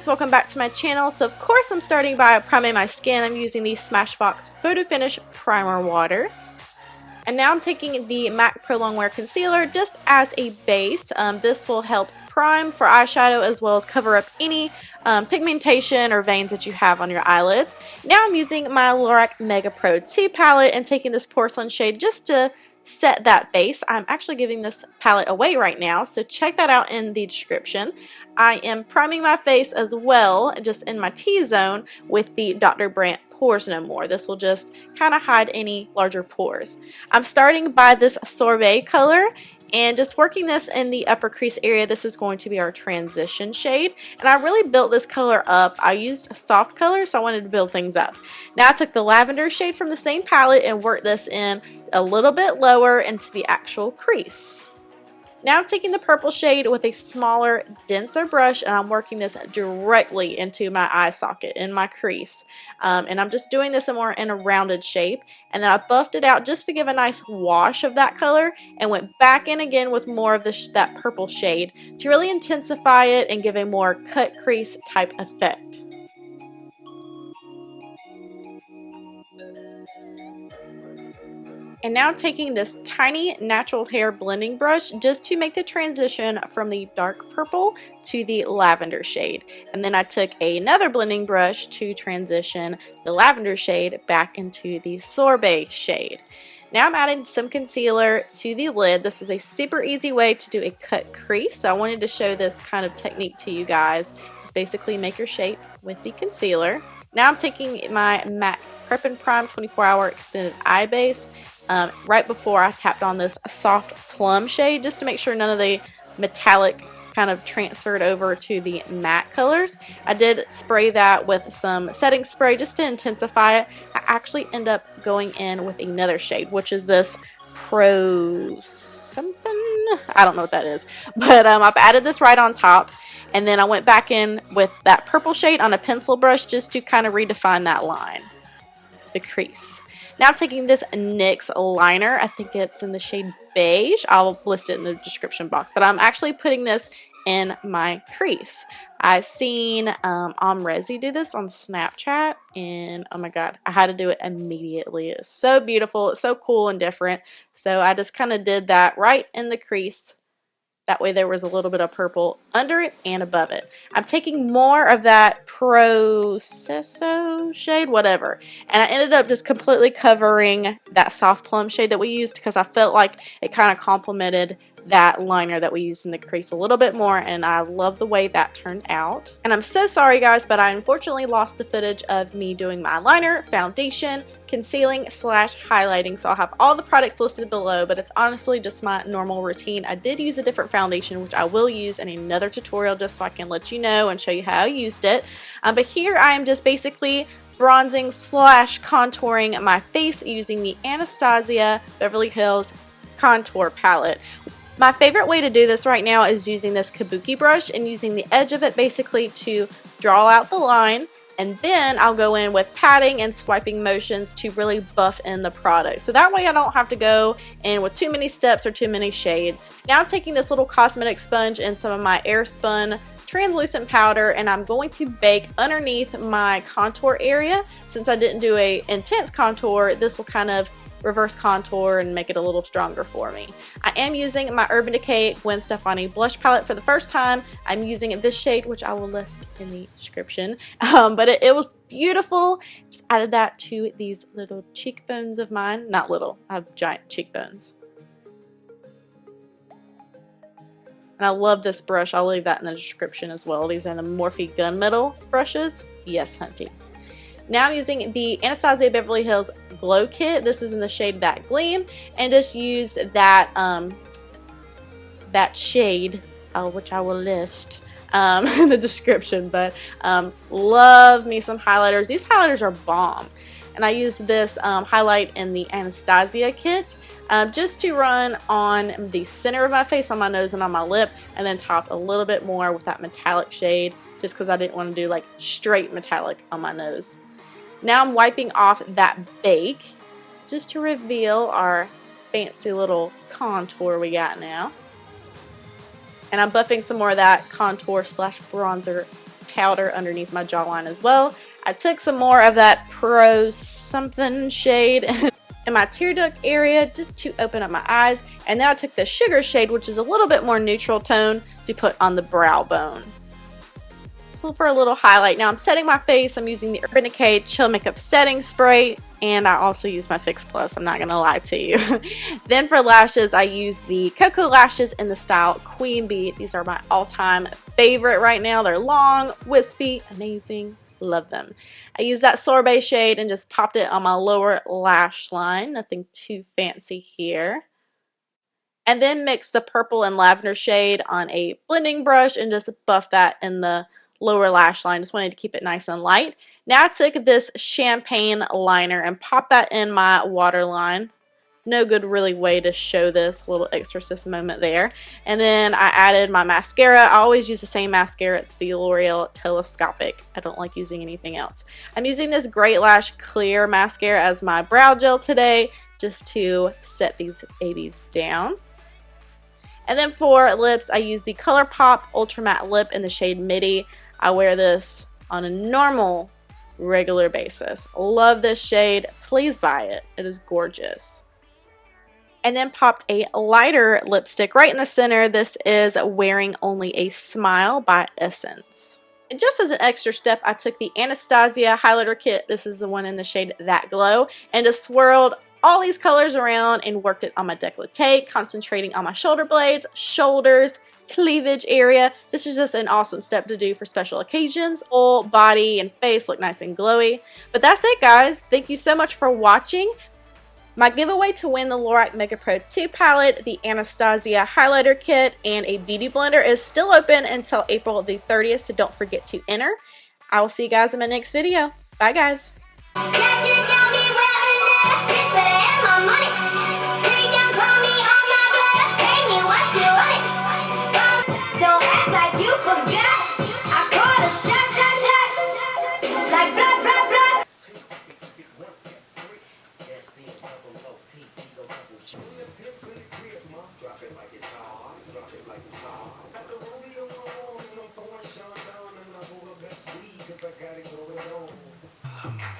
guys, welcome back to my channel. So of course I'm starting by priming my skin. I'm using the Smashbox Photofinish Primer Water. And now I'm taking the MAC Pro Longwear Concealer just as a base. This will help prime for eyeshadow as well as cover up any pigmentation or veins that you have on your eyelids. Now I'm using my LORAC Mega Pro 2 palette and taking this porcelain shade just to set that base. I'm actually giving this palette away right now, so check that out in the description. I am priming my face as well, just in my T-zone, with the Dr. Brandt Pores No More. This will just kind of hide any larger pores. I'm starting by this Sorbet color and just working this in the upper crease area. This is going to be our transition shade, and I really built this color up. I used a soft color, so I wanted to build things up. Now I took the lavender shade from the same palette and worked this in a little bit lower into the actual crease. Now I'm taking the purple shade with a smaller, denser brush, and I'm working this directly into my eye socket in my crease. And I'm just doing this more in a rounded shape. And then I buffed it out just to give a nice wash of that color and went back in again with more of that purple shade to really intensify it and give a more cut crease type effect. And now I'm taking this tiny natural hair blending brush just to make the transition from the dark purple to the lavender shade. And then I took another blending brush to transition the lavender shade back into the sorbet shade. Now I'm adding some concealer to the lid. This is a super easy way to do a cut crease. So I wanted to show this kind of technique to you guys. Just basically make your shape with the concealer. Now I'm taking my MAC Prep and Prime 24-Hour Extended Eye Base. Right before I tapped on this soft plum shade just to make sure none of the metallic kind of transferred over to the matte colors. I did spray that with some setting spray just to intensify it. I actually end up going in with another shade, which is this Pro something. I don't know what that is, but I've added this right on top. And then I went back in with that purple shade on a pencil brush just to kind of redefine that line, the crease. Now I'm taking this NYX liner. I think it's in the shade Beige. I'll list it in the description box. But I'm actually putting this in my crease. I've seen Rezi do this on Snapchat. And oh my god, I had to do it immediately. It's so beautiful. It's so cool and different. So I just kind of did that right in the crease. That way there was a little bit of purple under it and above it. I'm taking more of that Prosecco shade, whatever. And I ended up just completely covering that soft plum shade that we used because I felt like it kind of complemented that liner that we used in the crease a little bit more, and I love the way that turned out. And I'm so sorry guys, but I unfortunately lost the footage of me doing my liner, foundation, concealing / highlighting, so I'll have all the products listed below, but it's honestly just my normal routine. I did use a different foundation, which I will use in another tutorial just so I can let you know and show you how I used it. But here I am just basically bronzing / contouring my face using the Anastasia Beverly Hills contour palette. My favorite way to do this right now is using this kabuki brush and using the edge of it basically to draw out the line, and then I'll go in with patting and swiping motions to really buff in the product. So that way I don't have to go in with too many steps or too many shades. Now I'm taking this little cosmetic sponge and some of my Airspun translucent powder, and I'm going to bake underneath my contour area. Since I didn't do a intense contour, this will kind of reverse contour and make it a little stronger for me. I am using my Urban Decay Gwen Stefani blush palette for the first time. I'm using this shade, which I will list in the description. But it was beautiful. Just added that to these little cheekbones of mine. Not little, I have giant cheekbones. And I love this brush. I'll leave that in the description as well. These are the Morphe Gunmetal brushes. Yes, hunty. Now I'm using the Anastasia Beverly Hills Glow Kit. This is in the shade That Gleam, and just used that that shade, which I will list in the description. But love me some highlighters. These highlighters are bomb, and I used this highlight in the Anastasia kit just to run on the center of my face, on my nose, and on my lip, and then top a little bit more with that metallic shade, just because I didn't want to do like straight metallic on my nose. Now I'm wiping off that bake just to reveal our fancy little contour we got now. And I'm buffing some more of that contour / bronzer powder underneath my jawline as well. I took some more of that Pro something shade in my tear duct area just to open up my eyes, and then I took the sugar shade, which is a little bit more neutral tone, to put on the brow bone. So for a little highlight, now I'm setting my face. I'm using the Urban Decay Chill Makeup Setting Spray, and I also use my Fix Plus, I'm not gonna lie to you. Then for lashes, I use the Cocoa Lashes in the style Queen Bee. These are my all-time favorite right now. They're long, wispy, amazing. Love them. I used that Sorbet shade and just popped it on my lower lash line. Nothing too fancy here. And then mix the purple and lavender shade on a blending brush and just buff that in the lower lash line. Just wanted to keep it nice and light. Now I took this champagne liner and popped that in my waterline. No good really way to show this, little exorcist moment there. And then I added my mascara. I always use the same mascara. It's the Loreal Telescopic. I don't like using anything else. I'm using this Great Lash Clear mascara as my brow gel today, just to set these babies down. And then for lips, I use the ColourPop Ultra Matte Lip in the shade Midi. I wear this on a normal, regular basis. Love this shade. Please buy it. It is gorgeous. And then popped a lighter lipstick right in the center. This is Wearing Only a Smile by Essence. And just as an extra step, I took the Anastasia highlighter kit. This is the one in the shade That Glow, and just swirled all these colors around and worked it on my décolleté, concentrating on my shoulder blades, shoulders, cleavage area. This is just an awesome step to do for special occasions. Whole body and face look nice and glowy. But that's it, guys. Thank you so much for watching. My giveaway to win the LORAC Mega Pro 2 palette, the Anastasia highlighter kit, and a beauty blender is still open until April the 30th, so don't forget to enter. I will see you guys in my next video. Bye, guys. Drop it like it's hot, drop it like it's hot. Got the rodeo on, and I'm pouring Sean down, and I hold up that sweet, cause I got it going on.